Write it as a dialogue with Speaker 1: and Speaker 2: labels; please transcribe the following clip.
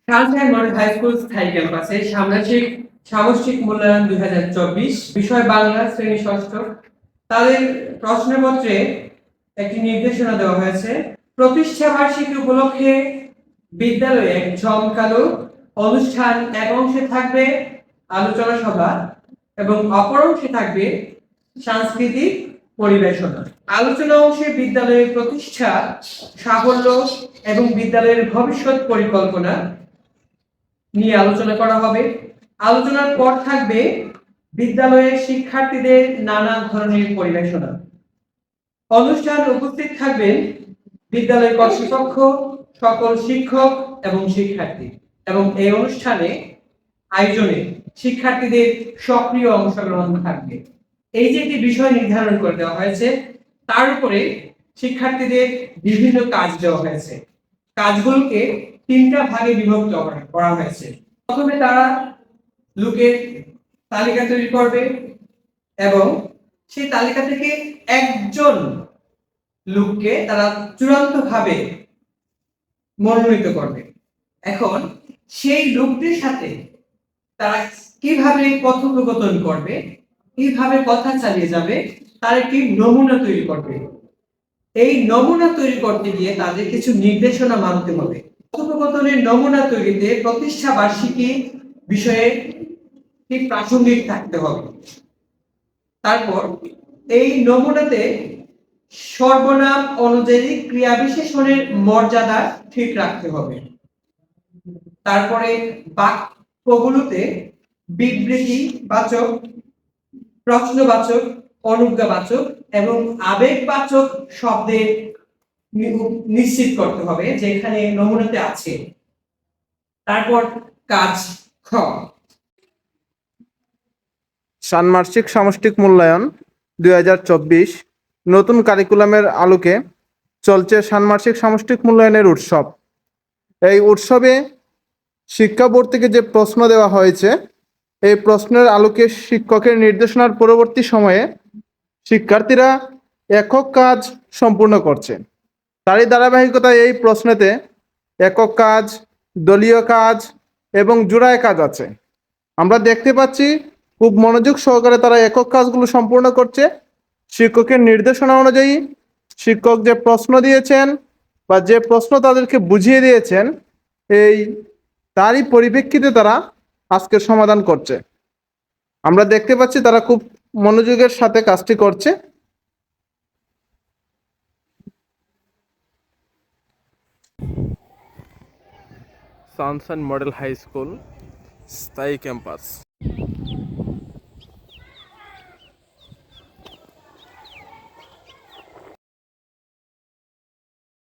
Speaker 1: Sunshine model high school স্থায়ী ক্যাম্পাসে ষান্মাসিক সামষ্টিক মূল্যায়ন 2024 বিষয় বাংলা শ্রেণী ষষ্ঠ। তাদের প্রশ্নপত্রে একটি নির্দেশনা দেওয়া হয়েছে। প্রতিষ্ঠা বার্ষিকী উপলক্ষে বিদ্যালয়ে এক জমকালো অনুষ্ঠান এক অংশে থাকবে আলোচনা সভা এবং অপর অংশে থাকবে সাংস্কৃতিক পরিবেশনা। আলোচনা অংশে বিদ্যালয়ের প্রতিষ্ঠা সাফল্য এবং বিদ্যালয়ের ভবিষ্যৎ পরিকল্পনা নিয়ে আলোচনা করা হবে। আলোচনার পর থাকবে বিদ্যালয়ের শিক্ষার্থীদের নানা ধরনের পরিবেশনা। অনুষ্ঠানে উপস্থিত থাকবেন বিদ্যালয়ের কর্তৃপক্ষ, সকল শিক্ষক এবং শিক্ষার্থী, এবং এই অনুষ্ঠানে আয়োজনে শিক্ষার্থীদের সক্রিয় অংশগ্রহণ থাকবে। এই যে একটি বিষয় নির্ধারণ করে দেওয়া হয়েছে, তার উপরে শিক্ষার্থীদের বিভিন্ন কাজ দেওয়া হয়েছে। কাজগুলোকে তিনটা ভাগে বিভক্ত করা হয়েছে। প্রথমে তারা লোকের তালিকা তৈরি করবে এবং সেই তালিকা থেকে একজন লোককে তারা চূড়ান্তভাবে মনোনীত করবে। এখন সেই লোকটির সাথে তারা কিভাবে কথোপকথন করবে, কিভাবে কথা চালিয়ে যাবে, তার একটি নমুনা তৈরি করবে। এই নমুনা তৈরি করতে গিয়ে তাদের কিছু নির্দেশনা মানতে হবে। কথোপকথনের নমুনা তৈরিতে প্রতিষ্ঠা বার্ষিকী বিষয়ে প্রাসঙ্গিক থাকতে হবে। তারপর এই নমুনাতে সর্বনাম অনুযায়ী ক্রিয়া বিশেষণের মর্যাদা ঠিক রাখতে হবে। তারপরে বাক্যগুলোতে বিবৃতিবাচক, প্রশ্নবাচক, অনুজ্ঞাবাচক এবং আবেগবাচক শব্দের নিশ্চিত করতে হবে যেখানে নমুনাতে আছে। তারপর কাজ খ,
Speaker 2: ষান্মাসিক সামষ্টিক মূল্যায়ন 2024 নতুন কারিকুলামের আলোকে চলছে ষান্মাসিক সামষ্টিক মূল্যায়নের উৎসব। এই উৎসবে শিক্ষা বোর্ড থেকে যে প্রশ্ন দেওয়া হয়েছে, এই প্রশ্নের আলোকে শিক্ষকের নির্দেশনার পরবর্তী সময়ে শিক্ষার্থীরা একক কাজ সম্পূর্ণ করছে। তারই ধারাবাহিকতায় এই প্রশ্নেতে একক কাজ, দলীয় কাজ এবং জোড়ায় কাজ আছে। আমরা দেখতে পাচ্ছি খুব মনোযোগ সহকারে তারা একক কাজগুলো সম্পূর্ণ করছে। শিক্ষকের নির্দেশনা অনুযায়ী শিক্ষক যে প্রশ্ন দিয়েছেন বা যে প্রশ্ন তাদেরকে বুঝিয়ে দিয়েছেন, তারই পরিপ্রেক্ষিতে তারা আজকের সমাধান করছে। আমরা দেখতে পাচ্ছি তারা খুব মনোযোগের সাথে কাজটি করছে। সানশাইন মডেল হাই স্কুল স্থায়ী ক্যাম্পাস।